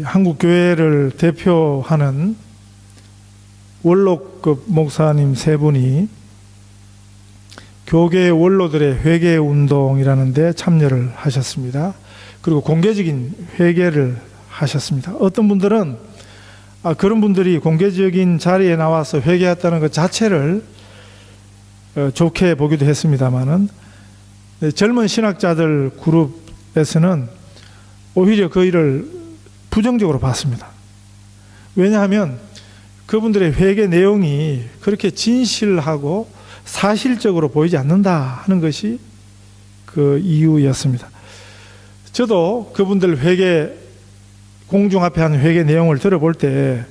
한국 교회를 대표하는 원로급 목사님 세 분이 교계 원로들의 회개 운동이라는 데 참여를 하셨습니다. 그리고 공개적인 회개를 하셨습니다. 어떤 분들은 그런 분들이 공개적인 자리에 나와서 회개했다는 것 자체를 좋게 보기도 했습니다마는, 젊은 신학자들 그룹에서는 오히려 그 일을 부정적으로 봤습니다. 왜냐하면 그분들의 회개 내용이 그렇게 진실하고 사실적으로 보이지 않는다 하는 것이 그 이유였습니다. 저도 그분들 회개, 공중 앞에 하는 회개 내용을 들어볼 때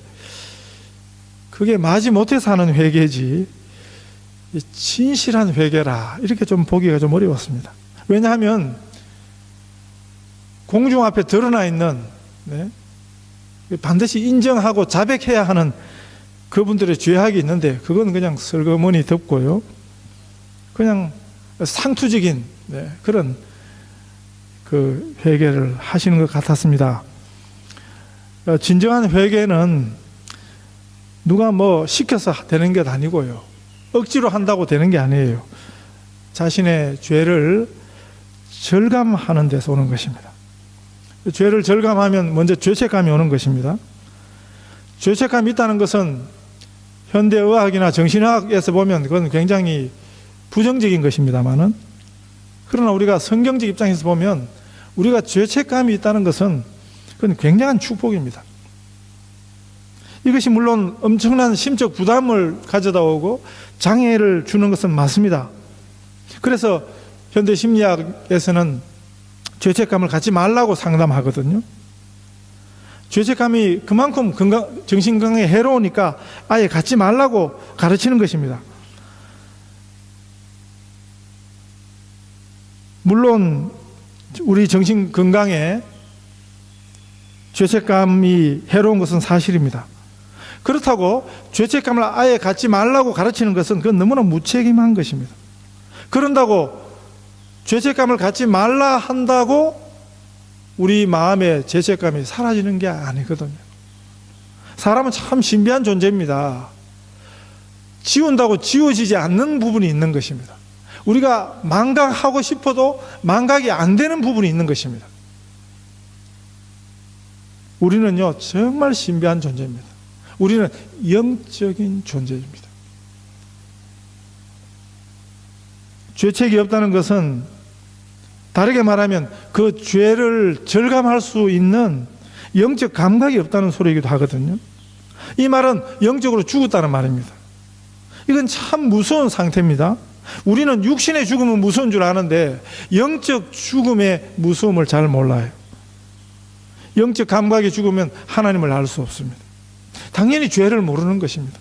그게 마지못해서 하는 회개지 진실한 회개라 이렇게 좀 보기가 좀 어려웠습니다. 왜냐하면 공중 앞에 드러나 있는, 반드시 인정하고 자백해야 하는 그분들의 죄악이 있는데 그건 그냥 슬그머니 덮고요, 그냥 상투적인 그런 그 회개를 하시는 것 같았습니다. 진정한 회개는 누가 뭐 시켜서 되는 게 아니고요, 억지로 한다고 되는 게 아니에요. 자신의 죄를 절감하는 데서 오는 것입니다. 죄를 절감하면 먼저 죄책감이 오는 것입니다. 죄책감이 있다는 것은 현대의학이나 정신의학에서 보면 그건 굉장히 부정적인 것입니다만은, 그러나 우리가 성경적 입장에서 보면 우리가 죄책감이 있다는 것은 그건 굉장한 축복입니다. 이것이 물론 엄청난 심적 부담을 가져다 오고 장애를 주는 것은 맞습니다. 그래서 현대 심리학에서는 죄책감을 갖지 말라고 상담하거든요. 죄책감이 그만큼 정신 건강에 해로우니까 아예 갖지 말라고 가르치는 것입니다. 물론 우리 정신 건강에 죄책감이 해로운 것은 사실입니다. 그렇다고 죄책감을 아예 갖지 말라고 가르치는 것은 그건 너무나 무책임한 것입니다. 그런다고 죄책감을 갖지 말라 한다고 우리 마음의 죄책감이 사라지는 게 아니거든요. 사람은 참 신비한 존재입니다. 지운다고 지워지지 않는 부분이 있는 것입니다. 우리가 망각하고 싶어도 망각이 안 되는 부분이 있는 것입니다. 우리는요, 정말 신비한 존재입니다. 우리는 영적인 존재입니다. 죄책이 없다는 것은 다르게 말하면 그 죄를 절감할 수 있는 영적 감각이 없다는 소리이기도 하거든요. 이 말은 영적으로 죽었다는 말입니다. 이건 참 무서운 상태입니다. 우리는 육신의 죽음은 무서운 줄 아는데 영적 죽음의 무서움을 잘 몰라요. 영적 감각이 죽으면 하나님을 알 수 없습니다. 당연히 죄를 모르는 것입니다.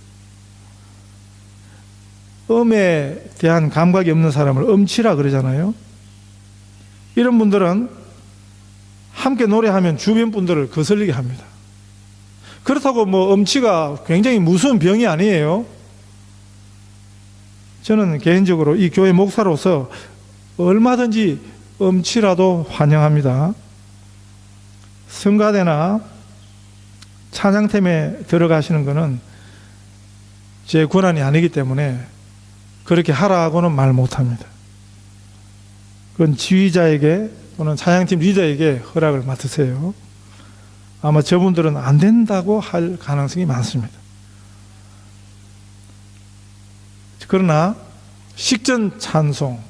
음에 대한 감각이 없는 사람을 음치라 그러잖아요. 이런 분들은 함께 노래하면 주변 분들을 거슬리게 합니다. 그렇다고 뭐 음치가 굉장히 무서운 병이 아니에요. 저는 개인적으로 이 교회 목사로서 얼마든지 음치라도 환영합니다. 성가대나 찬양팀에 들어가시는 것은 제 권한이 아니기 때문에 그렇게 하라고는 말 못합니다. 그건 지휘자에게 또는 찬양팀 리더에게 허락을 맡으세요. 아마 저분들은 안 된다고 할 가능성이 많습니다. 그러나 식전 찬송,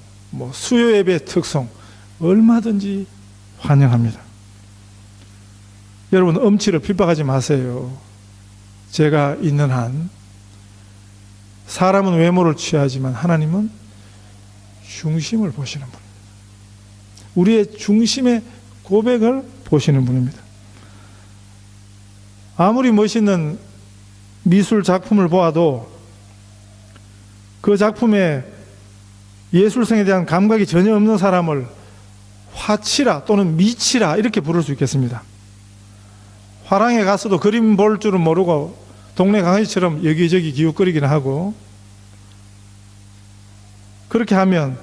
수요 예배 특송 얼마든지 환영합니다. 여러분, 음치를 핍박하지 마세요. 제가 있는 한 사람은 외모를 취하지만 하나님은 중심을 보시는 분입니다. 우리의 중심의 고백을 보시는 분입니다. 아무리 멋있는 미술 작품을 보아도 그 작품에 예술성에 대한 감각이 전혀 없는 사람을 화치라 또는 미치라 이렇게 부를 수 있겠습니다. 화랑에 가서도 그림 볼 줄은 모르고 동네 강아지처럼 여기저기 기웃거리기는 하고, 그렇게 하면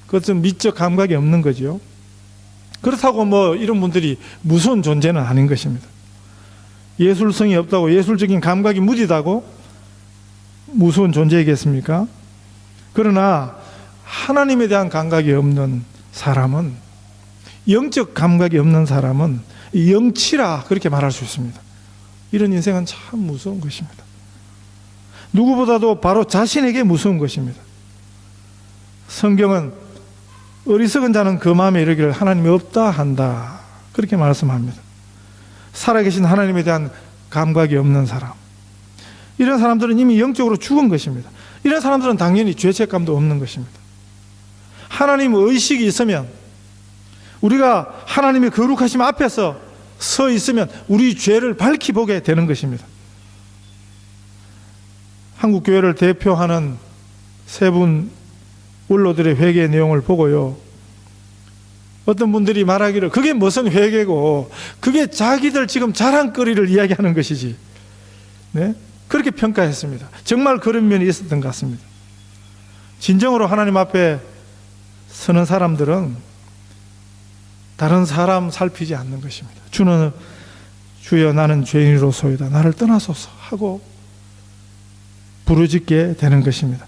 그것은 미적 감각이 없는 거죠. 그렇다고 뭐 이런 분들이 무서운 존재는 아닌 것입니다. 예술성이 없다고, 예술적인 감각이 무디다고 무서운 존재이겠습니까? 그러나 하나님에 대한 감각이 없는 사람은, 영적 감각이 없는 사람은 영치라 그렇게 말할 수 있습니다. 이런 인생은 참 무서운 것입니다. 누구보다도 바로 자신에게 무서운 것입니다. 성경은 어리석은 자는 그 마음에 이르기를 하나님이 없다 한다 그렇게 말씀합니다. 살아계신 하나님에 대한 감각이 없는 사람, 이런 사람들은 이미 영적으로 죽은 것입니다. 이런 사람들은 당연히 죄책감도 없는 것입니다. 하나님 의식이 있으면, 우리가 하나님의 거룩하심 앞에서 서 있으면 우리 죄를 밝히 보게 되는 것입니다. 한국 교회를 대표하는 세 분 원로들의 회개 내용을 보고요, 어떤 분들이 말하기를 그게 무슨 회개고, 그게 자기들 지금 자랑거리를 이야기하는 것이지, 네? 그렇게 평가했습니다. 정말 그런 면이 있었던 것 같습니다. 진정으로 하나님 앞에 서는 사람들은 다른 사람 살피지 않는 것입니다. 주여 나는 죄인으로소이다, 나를 떠나소서 하고 부르짖게 되는 것입니다.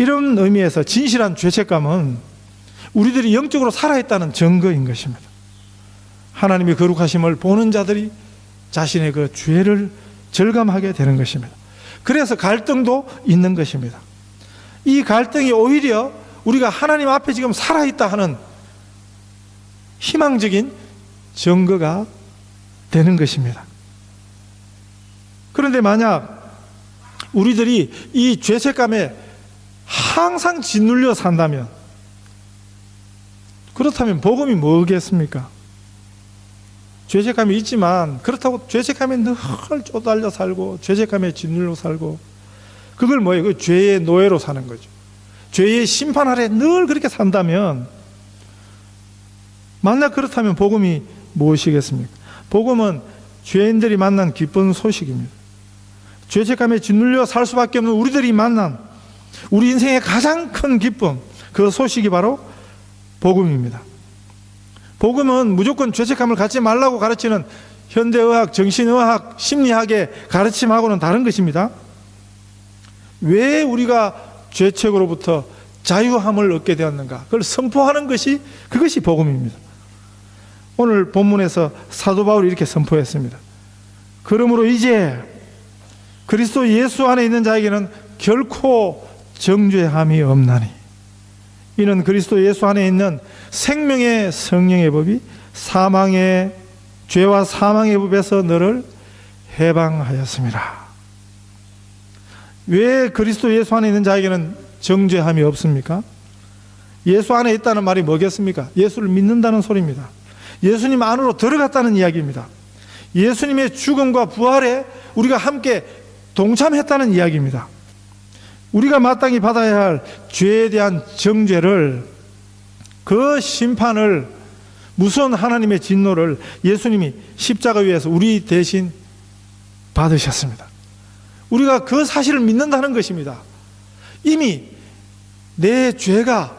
이런 의미에서 진실한 죄책감은 우리들이 영적으로 살아있다는 증거인 것입니다. 하나님의 거룩하심을 보는 자들이 자신의 그 죄를 절감하게 되는 것입니다. 그래서 갈등도 있는 것입니다. 이 갈등이 오히려 우리가 하나님 앞에 지금 살아있다 하는 희망적인 증거가 되는 것입니다. 그런데 만약 우리들이 이 죄책감에 항상 짓눌려 산다면, 그렇다면 복음이 뭐겠습니까? 죄책감이 있지만 그렇다고 죄책감에 늘 쪼달려 살고 죄책감에 짓눌려 살고, 그걸 뭐예요? 그 죄의 노예로 사는 거죠. 죄의 심판 아래 늘 그렇게 산다면, 만약 그렇다면 복음이 무엇이겠습니까? 복음은 죄인들이 만난 기쁜 소식입니다. 죄책감에 짓눌려 살 수밖에 없는 우리들이 만난 우리 인생의 가장 큰 기쁨, 그 소식이 바로 복음입니다. 복음은 무조건 죄책감을 갖지 말라고 가르치는 현대의학, 정신의학, 심리학의 가르침하고는 다른 것입니다. 왜 우리가 죄책으로부터 자유함을 얻게 되었는가, 그걸 선포하는 것이, 그것이 복음입니다. 오늘 본문에서 사도 바울이 이렇게 선포했습니다. 그러므로 이제 그리스도 예수 안에 있는 자에게는 결코 정죄함이 없나니, 이는 그리스도 예수 안에 있는 생명의 성령의 법이 사망의 죄와 사망의 법에서 너를 해방하였습니다. 왜 그리스도 예수 안에 있는 자에게는 정죄함이 없습니까? 예수 안에 있다는 말이 뭐겠습니까? 예수를 믿는다는 소리입니다. 예수님 안으로 들어갔다는 이야기입니다. 예수님의 죽음과 부활에 우리가 함께 동참했다는 이야기입니다. 우리가 마땅히 받아야 할 죄에 대한 정죄를, 그 심판을, 무서운 하나님의 진노를 예수님이 십자가 위에서 우리 대신 받으셨습니다. 우리가 그 사실을 믿는다는 것입니다. 이미 내 죄가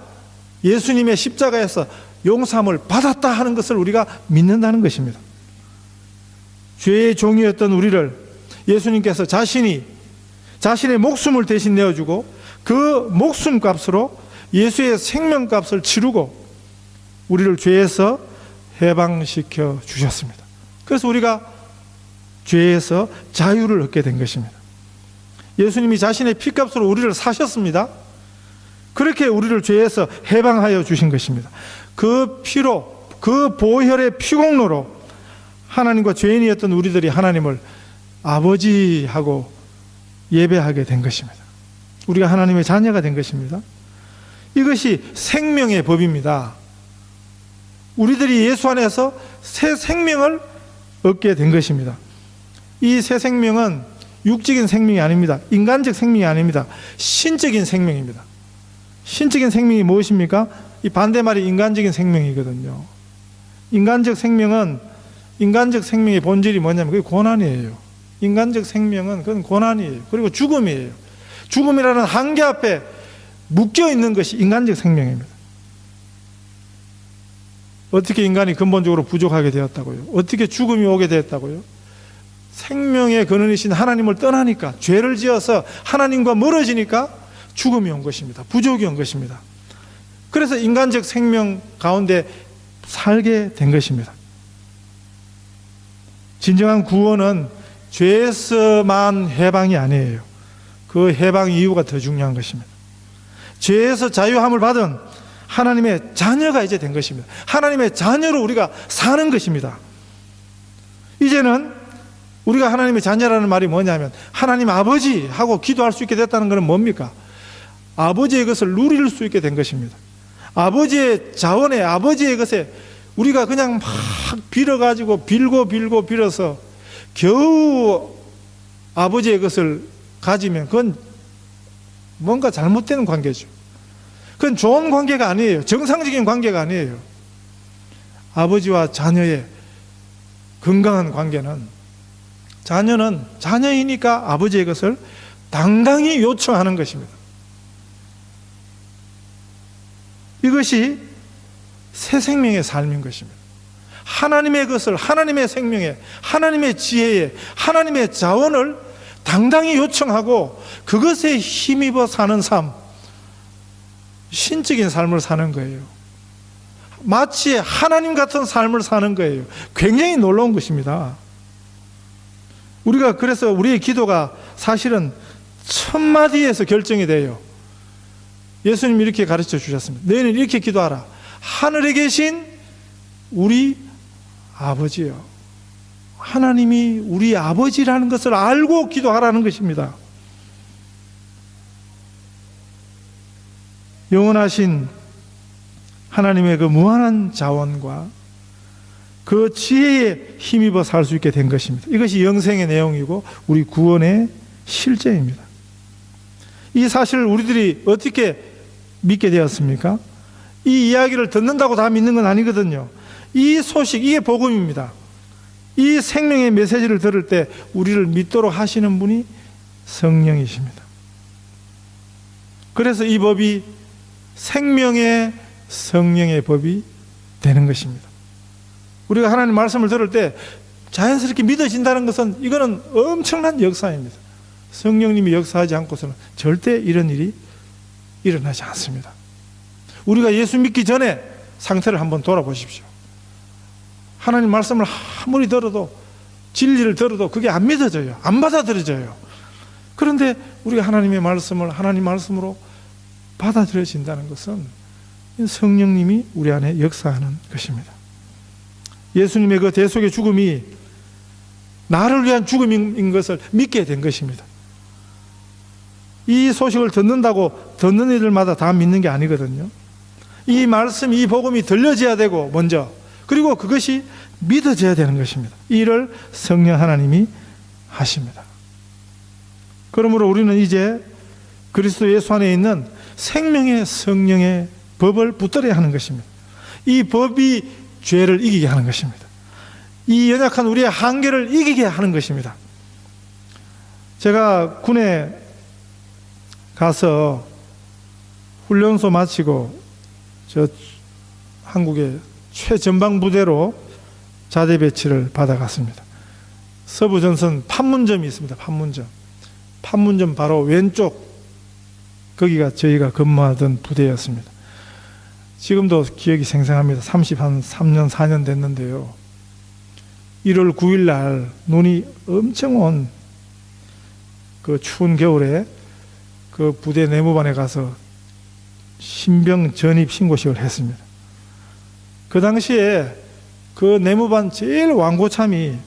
예수님의 십자가에서 용서함을 받았다 하는 것을 우리가 믿는다는 것입니다. 죄의 종이었던 우리를 예수님께서 자신의 목숨을 대신 내어주고, 그 목숨값으로 예수의 생명값을 치르고 우리를 죄에서 해방시켜 주셨습니다. 그래서 우리가 죄에서 자유를 얻게 된 것입니다. 예수님이 자신의 피값으로 우리를 사셨습니다. 그렇게 우리를 죄에서 해방하여 주신 것입니다. 그 피로, 그 보혈의 피공로로 하나님과 죄인이었던 우리들이 하나님을 아버지하고 예배하게 된 것입니다. 우리가 하나님의 자녀가 된 것입니다. 이것이 생명의 법입니다. 우리들이 예수 안에서 새 생명을 얻게 된 것입니다. 이 새 생명은 육적인 생명이 아닙니다. 인간적 생명이 아닙니다. 신적인 생명입니다. 신적인 생명이 무엇입니까? 이 반대말이 인간적인 생명이거든요. 인간적 생명의 본질이 뭐냐면 그게 고난이에요. 인간적 생명은 그건 고난이에요. 그리고 죽음이에요. 죽음이라는 한계 앞에 묶여 있는 것이 인간적 생명입니다. 어떻게 인간이 근본적으로 부족하게 되었다고요? 어떻게 죽음이 오게 되었다고요? 생명의 근원이신 하나님을 떠나니까, 죄를 지어서 하나님과 멀어지니까 죽음이 온 것입니다. 부족이 온 것입니다. 그래서 인간적 생명 가운데 살게 된 것입니다. 진정한 구원은 죄에서만 해방이 아니에요. 그 해방 이유가 더 중요한 것입니다. 죄에서 자유함을 받은 하나님의 자녀가 이제 된 것입니다. 하나님의 자녀로 우리가 사는 것입니다. 이제는 우리가 하나님의 자녀라는 말이 뭐냐면, 하나님 아버지 하고 기도할 수 있게 됐다는 것은 뭡니까? 아버지의 것을 누릴 수 있게 된 것입니다. 아버지의 자원에, 아버지의 것에 우리가 그냥 막 빌어가지고 빌어서 겨우 아버지의 것을 가지면 그건 뭔가 잘못된 관계죠. 그건 좋은 관계가 아니에요. 정상적인 관계가 아니에요. 아버지와 자녀의 건강한 관계는, 자녀는 자녀이니까 아버지의 것을 당당히 요청하는 것입니다. 이것이 새 생명의 삶인 것입니다. 하나님의 것을, 하나님의 생명에, 하나님의 지혜에, 하나님의 자원을 당당히 요청하고 그것에 힘입어 사는 삶, 신적인 삶을 사는 거예요. 마치 하나님 같은 삶을 사는 거예요. 굉장히 놀라운 것입니다. 우리가 그래서 우리의 기도가 사실은 첫 마디에서 결정이 돼요. 예수님이 이렇게 가르쳐 주셨습니다. 너희는 이렇게 기도하라. 하늘에 계신 우리 아버지요. 하나님이 우리 아버지라는 것을 알고 기도하라는 것입니다. 영원하신 하나님의 그 무한한 자원과 그 지혜에 힘입어 살 수 있게 된 것입니다. 이것이 영생의 내용이고 우리 구원의 실제입니다. 이 사실을 우리들이 어떻게 믿게 되었습니까? 이 이야기를 듣는다고 다 믿는 건 아니거든요. 이 소식, 이게 복음입니다. 이 생명의 메시지를 들을 때 우리를 믿도록 하시는 분이 성령이십니다. 그래서 이 법이 생명의 성령의 법이 되는 것입니다. 우리가 하나님 말씀을 들을 때 자연스럽게 믿어진다는 것은, 이거는 엄청난 역사입니다. 성령님이 역사하지 않고서는 절대 이런 일이 일어나지 않습니다. 우리가 예수 믿기 전에 상태를 한번 돌아보십시오. 하나님 말씀을 아무리 들어도, 진리를 들어도 그게 안 믿어져요. 안 받아들여져요. 그런데 우리가 하나님의 말씀을 하나님 말씀으로 받아들여진다는 것은 성령님이 우리 안에 역사하는 것입니다. 예수님의 그 대속의 죽음이 나를 위한 죽음인 것을 믿게 된 것입니다. 이 소식을 듣는다고 듣는 이들마다 다 믿는 게 아니거든요. 이 말씀, 이 복음이 들려져야 되고 먼저, 그리고 그것이 믿어져야 되는 것입니다. 이 일을 성령 하나님이 하십니다. 그러므로 우리는 이제 그리스도 예수 안에 있는 생명의 성령의 법을 붙들어야 하는 것입니다. 이 법이 죄를 이기게 하는 것입니다. 이 연약한 우리의 한계를 이기게 하는 것입니다. 제가 군에 가서 훈련소 마치고 저 한국의 최전방 부대로 자대 배치를 받아갔습니다. 서부전선 판문점이 있습니다. 판문점 바로 왼쪽, 거기가 저희가 근무하던 부대였습니다. 지금도 기억이 생생합니다. 33년 4년 됐는데요. 1월 9일 날 눈이 엄청 온 그 추운 겨울에 그 부대 내무반에 가서 신병 전입 신고식을 했습니다. 그 당시에 그 내무반 제일 완고참이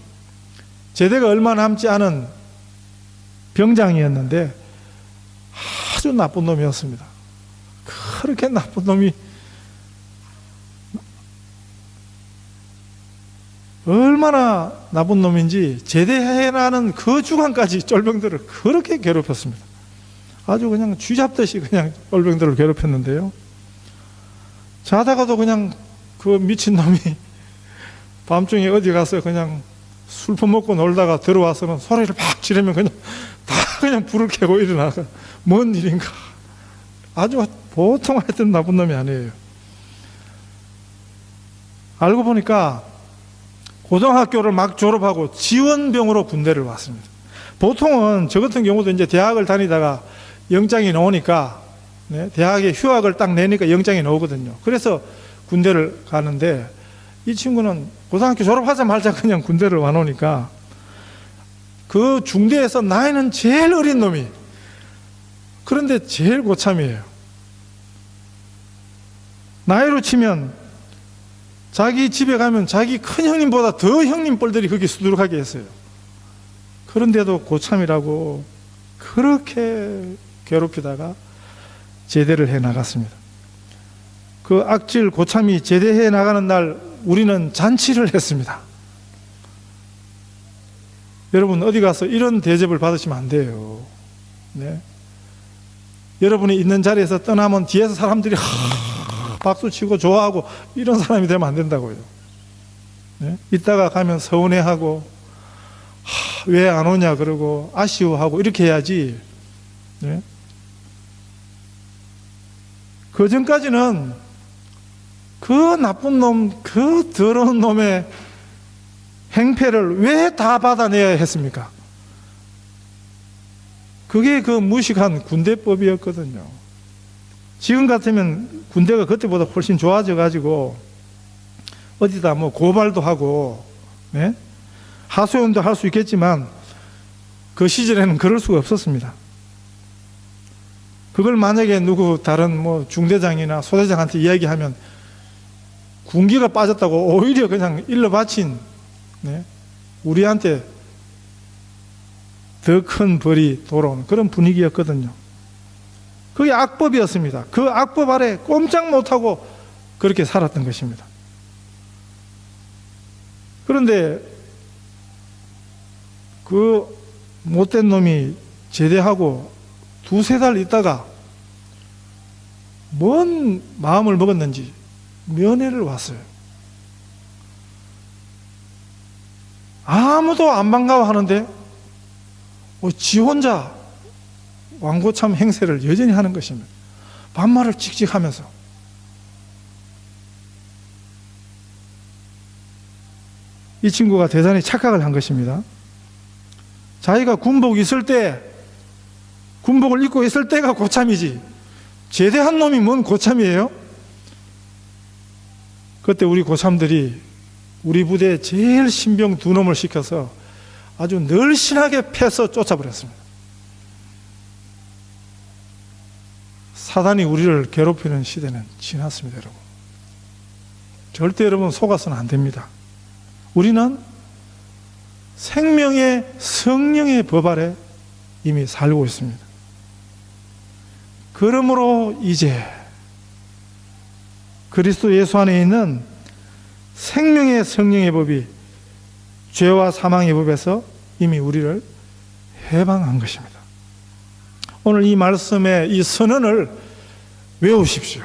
제대가 얼마 남지 않은 병장이었는데 아주 나쁜 놈이었습니다. 그렇게 나쁜 놈이 얼마나 나쁜 놈인지 제대해라는 그 주간까지 쫄병들을 그렇게 괴롭혔습니다. 아주 그냥 쥐잡듯이 그냥 쫄병들을 괴롭혔는데요. 자다가도 그냥 그 미친놈이 밤중에 어디 가서 그냥 술 퍼먹고 놀다가 들어와서는 소리를 막 지르면 그냥 다 그냥 불을 켜고 일어나가. 뭔 일인가. 아주 보통 하여튼 나쁜 놈이 아니에요. 알고 보니까 고등학교를 막 졸업하고 지원병으로 군대를 왔습니다. 보통은 저 같은 경우도 이제 대학을 다니다가 영장이 나오니까, 네, 대학에 휴학을 딱 내니까 영장이 나오거든요. 그래서 군대를 가는데 이 친구는 고등학교 졸업하자마자 그냥 군대를 와놓으니까 그 중대에서 나이는 제일 어린 놈이, 그런데 제일 고참이에요. 나이로 치면 자기 집에 가면 자기 큰 형님보다 더 형님 뻘들이 거기 수두룩하게 했어요. 그런데도 고참이라고 그렇게 괴롭히다가 제대를 해 나갔습니다. 그 악질 고참이 제대해 나가는 날 우리는 잔치를 했습니다. 여러분 어디 가서 이런 대접을 받으시면 안 돼요. 네. 여러분이 있는 자리에서 떠나면 뒤에서 사람들이 박수치고 좋아하고 이런 사람이 되면 안 된다고요. 네? 이따가 가면 서운해하고 왜 안 오냐 그러고 아쉬워하고 이렇게 해야지. 네? 그 전까지는 그 나쁜 놈, 그 더러운 놈의 행패를 왜 다 받아내야 했습니까? 그게 그 무식한 군대법이었거든요. 지금 같으면 군대가 그때보다 훨씬 좋아져 가지고 어디다 뭐 고발도 하고, 네? 하소연도 할 수 있겠지만 그 시절에는 그럴 수가 없었습니다. 그걸 만약에 누구 다른 뭐 중대장이나 소대장한테 이야기하면 군기가 빠졌다고 오히려 그냥 일러 바친, 네? 우리한테 더 큰 벌이 돌아오는 그런 분위기였거든요. 그게 악법이었습니다. 그 악법 아래 꼼짝 못하고 그렇게 살았던 것입니다. 그런데 그 못된 놈이 제대하고 두세 달 있다가 뭔 마음을 먹었는지 면회를 왔어요. 아무도 안 반가워하는데 지 혼자 왕고참 행세를 여전히 하는 것입니다. 반말을 칙칙하면서. 이 친구가 대단히 착각을 한 것입니다. 자기가 군복 있을 때, 군복을 입고 있을 때가 고참이지 제대한 놈이 뭔 고참이에요? 그때 우리 고참들이 우리 부대에 제일 신병 두 놈을 시켜서 아주 늘씬하게 패서 쫓아버렸습니다. 사단이 우리를 괴롭히는 시대는 지났습니다, 여러분. 절대 여러분 속아서는 안 됩니다. 우리는 생명의 성령의 법 아래 이미 살고 있습니다. 그러므로 이제 그리스도 예수 안에 있는 생명의 성령의 법이 죄와 사망의 법에서 이미 우리를 해방한 것입니다. 오늘 이 말씀의 이 선언을 외우십시오.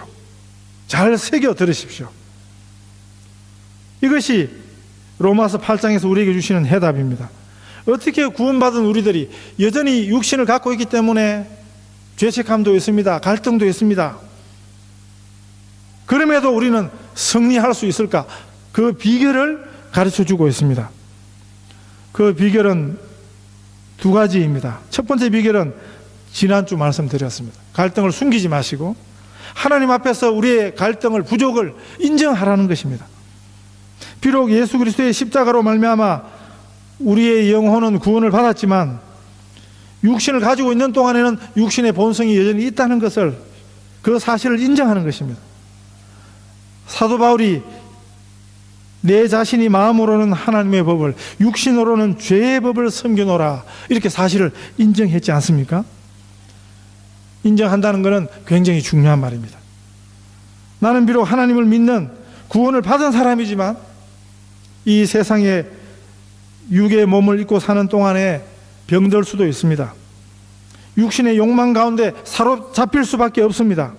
잘 새겨 들으십시오. 이것이 로마서 8장에서 우리에게 주시는 해답입니다. 어떻게 구원받은 우리들이 여전히 육신을 갖고 있기 때문에 죄책감도 있습니다. 갈등도 있습니다. 그럼에도 우리는 승리할 수 있을까? 그 비결을 가르쳐 주고 있습니다. 그 비결은 두 가지입니다. 첫 번째 비결은 지난주 말씀드렸습니다. 갈등을 숨기지 마시고 하나님 앞에서 우리의 갈등을, 부족을 인정하라는 것입니다. 비록 예수 그리스도의 십자가로 말미암아 우리의 영혼은 구원을 받았지만 육신을 가지고 있는 동안에는 육신의 본성이 여전히 있다는 것을, 그 사실을 인정하는 것입니다. 사도 바울이 내 자신이 마음으로는 하나님의 법을, 육신으로는 죄의 법을 섬겨노라, 이렇게 사실을 인정했지 않습니까? 인정한다는 것은 굉장히 중요한 말입니다. 나는 비록 하나님을 믿는 구원을 받은 사람이지만 이 세상에 육의 몸을 입고 사는 동안에 병들 수도 있습니다. 육신의 욕망 가운데 사로잡힐 수밖에 없습니다.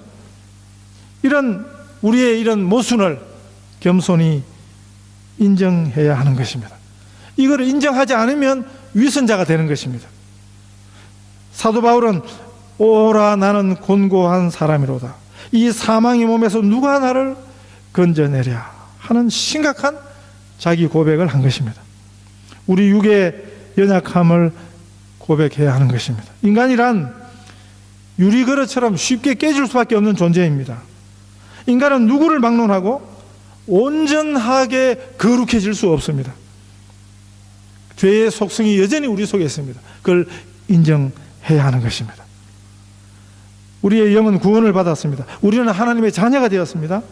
이런 우리의 이런 모순을 겸손히 인정해야 하는 것입니다. 이걸 인정하지 않으면 위선자가 되는 것입니다. 사도 바울은 오라 나는 곤고한 사람이로다. 이 사망의 몸에서 누가 나를 건져내랴 하는 심각한 자기 고백을 한 것입니다. 우리 육의 연약함을 고백해야 하는 것입니다. 인간이란 유리그릇처럼 쉽게 깨질 수밖에 없는 존재입니다. 인간은 누구를 막론하고 온전하게 거룩해질 수 없습니다. 죄의 속성이 여전히 우리 속에 있습니다. 그걸 인정해야 하는 것입니다. 우리의 영은 구원을 받았습니다. 우리는 하나님의 자녀가 되었습니다.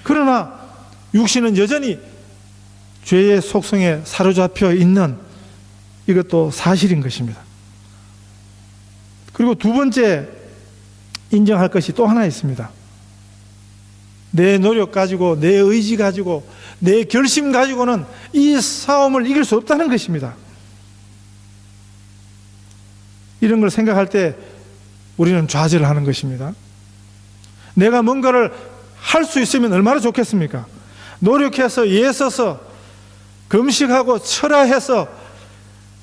그러나 육신은 여전히 죄의 속성에 사로잡혀 있는 이것도 사실인 것입니다. 그리고 두 번째 인정할 것이 또 하나 있습니다. 내 노력 가지고, 내 의지 가지고, 내 결심 가지고는 이 싸움을 이길 수 없다는 것입니다. 이런 걸 생각할 때 우리는 좌절하는 것입니다. 내가 뭔가를 할 수 있으면 얼마나 좋겠습니까? 노력해서 애써서 금식하고 철야해서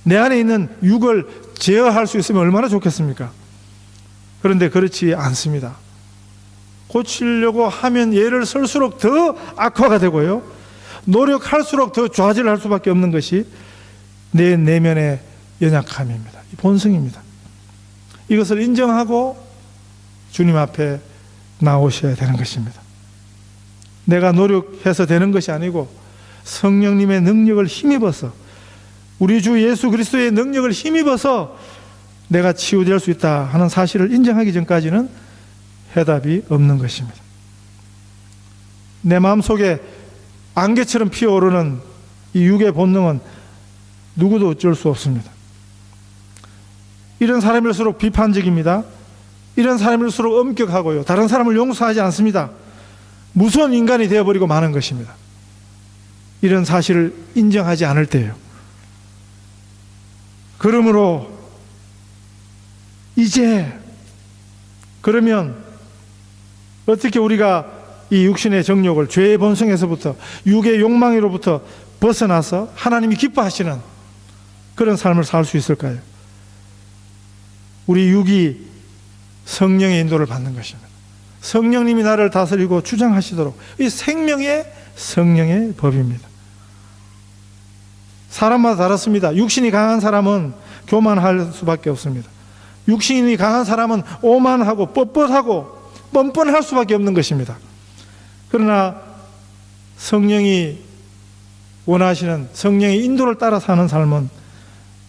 내 안에 있는 육을 제어할 수 있으면 얼마나 좋겠습니까? 그런데 그렇지 않습니다. 고치려고 하면 예를 쓸수록 더 악화가 되고요, 노력할수록 더 좌절할 수밖에 없는 것이 내 내면의 연약함입니다. 본성입니다. 이것을 인정하고 주님 앞에 나오셔야 되는 것입니다. 내가 노력해서 되는 것이 아니고 성령님의 능력을 힘입어서, 우리 주 예수 그리스도의 능력을 힘입어서 내가 치유될 수 있다 하는 사실을 인정하기 전까지는 해답이 없는 것입니다. 내 마음속에 안개처럼 피어오르는 이 육의 본능은 누구도 어쩔 수 없습니다. 이런 사람일수록 비판적입니다. 이런 사람일수록 엄격하고요, 다른 사람을 용서하지 않습니다. 무서운 인간이 되어버리고 마는 것입니다. 이런 사실을 인정하지 않을 때예요. 그러므로 이제, 그러면 어떻게 우리가 이 육신의 정욕을, 죄의 본성에서부터, 육의 욕망으로부터 벗어나서 하나님이 기뻐하시는 그런 삶을 살 수 있을까요? 우리 육이 성령의 인도를 받는 것입니다. 성령님이 나를 다스리고 주장하시도록, 이 생명의 성령의 법입니다. 사람마다 다릅니다. 육신이 강한 사람은 교만할 수밖에 없습니다. 육신이 강한 사람은 오만하고 뻣뻣하고 뻔뻔할 수밖에 없는 것입니다. 그러나 성령이 원하시는 성령의 인도를 따라 사는 삶은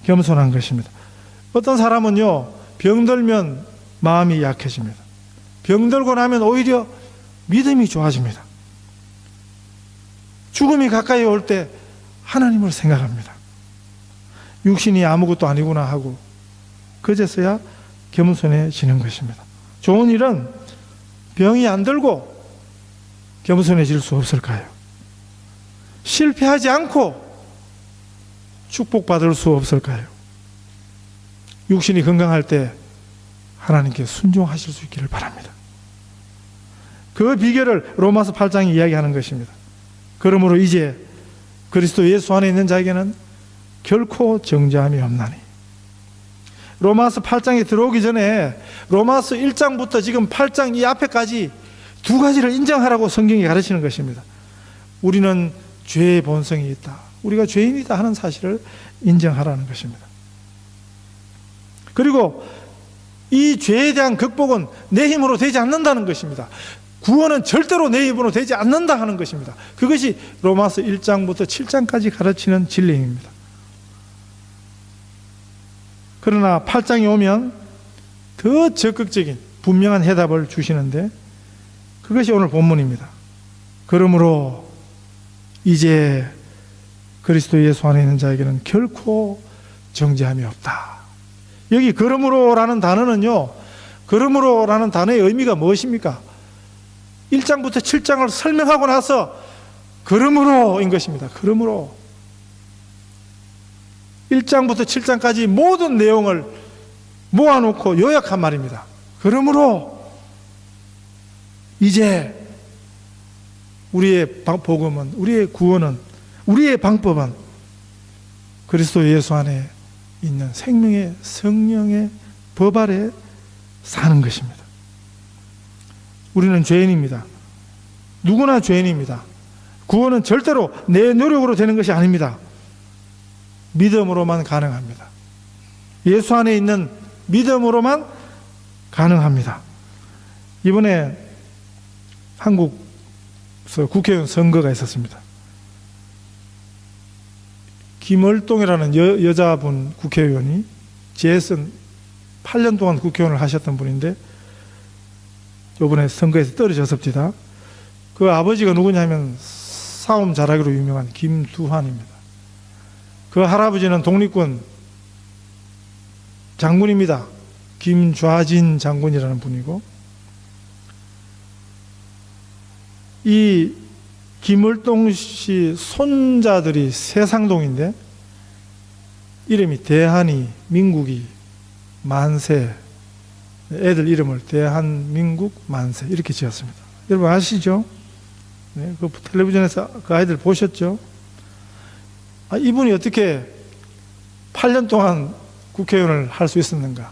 겸손한 것입니다. 어떤 사람은요, 병들면 마음이 약해집니다. 병들고 나면 오히려 믿음이 좋아집니다. 죽음이 가까이 올 때 하나님을 생각합니다. 육신이 아무것도 아니구나 하고 그제서야 겸손해지는 것입니다. 좋은 일은 병이 안 들고 겸손해질 수 없을까요? 실패하지 않고 축복받을 수 없을까요? 육신이 건강할 때 하나님께 순종하실 수 있기를 바랍니다. 그 비결을 로마서 8장이 이야기하는 것입니다. 그러므로 이제 그리스도 예수 안에 있는 자에게는 결코 정죄함이 없나니. 로마서 8장에 들어오기 전에 로마서 1장부터 지금 8장 이 앞에까지 두 가지를 인정하라고 성경이 가르치는 것입니다. 우리는 죄의 본성이 있다, 우리가 죄인이다 하는 사실을 인정하라는 것입니다. 그리고 이 죄에 대한 극복은 내 힘으로 되지 않는다는 것입니다. 구원은 절대로 내 힘으로 되지 않는다 하는 것입니다. 그것이 로마서 1장부터 7장까지 가르치는 진리입니다. 그러나 8장에 오면 더 적극적인 분명한 해답을 주시는데 그것이 오늘 본문입니다. 그러므로 이제 그리스도 예수 안에 있는 자에게는 결코 정죄함이 없다. 여기 그러므로라는 단어는요, 그러므로라는 단어의 의미가 무엇입니까? 1장부터 7장을 설명하고 나서 그러므로인 것입니다. 그러므로 1장부터 7장까지 모든 내용을 모아놓고 요약한 말입니다. 그러므로 이제 우리의 복음은, 우리의 구원은, 우리의 방법은 그리스도 예수 안에 있는 생명의 성령의 법 아래 사는 것입니다. 우리는 죄인입니다. 누구나 죄인입니다. 구원은 절대로 내 노력으로 되는 것이 아닙니다. 믿음으로만 가능합니다. 예수 안에 있는 믿음으로만 가능합니다. 이번에 한국에서 국회의원 선거가 있었습니다. 김월동이라는 여자분 국회의원이 재선 8년 동안 국회의원을 하셨던 분인데 이번에 선거에서 떨어졌습니다. 그 아버지가 누구냐면 싸움 잘하기로 유명한 김두한입니다. 그 할아버지는 독립군 장군입니다. 김좌진 장군이라는 분이고, 이 김월동 씨 손자들이 세상동인데 이름이 대한이, 민국이, 만세, 애들 이름을 대한민국 만세 이렇게 지었습니다. 여러분 아시죠? 네, 그 텔레비전에서 그 아이들 보셨죠? 이분이 어떻게 8년 동안 국회의원을 할 수 있었는가?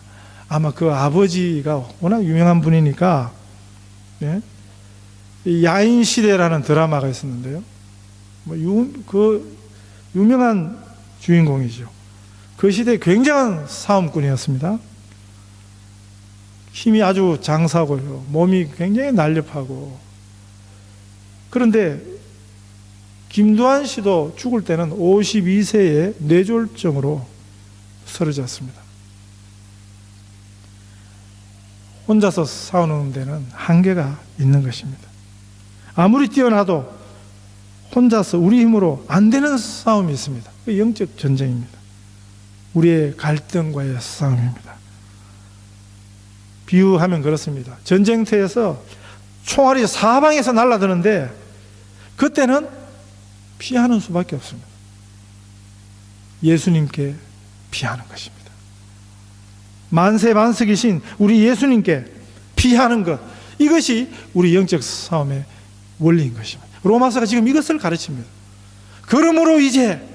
아마 그 아버지가 워낙 유명한 분이니까, 네? 야인시대라는 드라마가 있었는데요. 그 유명한 주인공이죠. 그 시대에 굉장한 싸움꾼이었습니다. 힘이 아주 장사고요. 몸이 굉장히 날렵하고. 그런데 김두한 씨도 죽을 때는 52세에 뇌졸중으로 쓰러졌습니다. 혼자서 싸우는 데는 한계가 있는 것입니다. 아무리 뛰어나도 혼자서 우리 힘으로 안 되는 싸움이 있습니다. 그 영적 전쟁입니다. 우리의 갈등과의 싸움입니다. 비유하면 그렇습니다. 전쟁터에서 총알이 사방에서 날아드는데 그때는 피하는 수밖에 없습니다. 예수님께 피하는 것입니다. 만세만석이신 우리 예수님께 피하는 것, 이것이 우리 영적 싸움의 원리인 것입니다. 로마서가 지금 이것을 가르칩니다. 그러므로 이제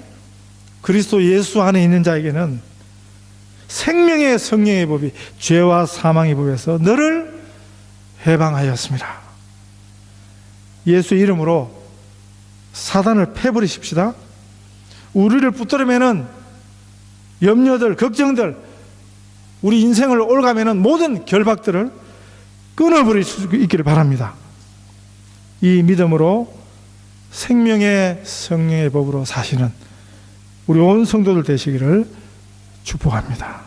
그리스도 예수 안에 있는 자에게는 생명의 성령의 법이 죄와 사망의 법에서 너를 해방하였습니다. 예수 이름으로 사단을 패버리십시다. 우리를 붙들으면은 염려들, 걱정들, 우리 인생을 올가매는 모든 결박들을 끊어버릴 수 있기를 바랍니다. 이 믿음으로 생명의 성령의 법으로 사시는 우리 온 성도들 되시기를 축복합니다.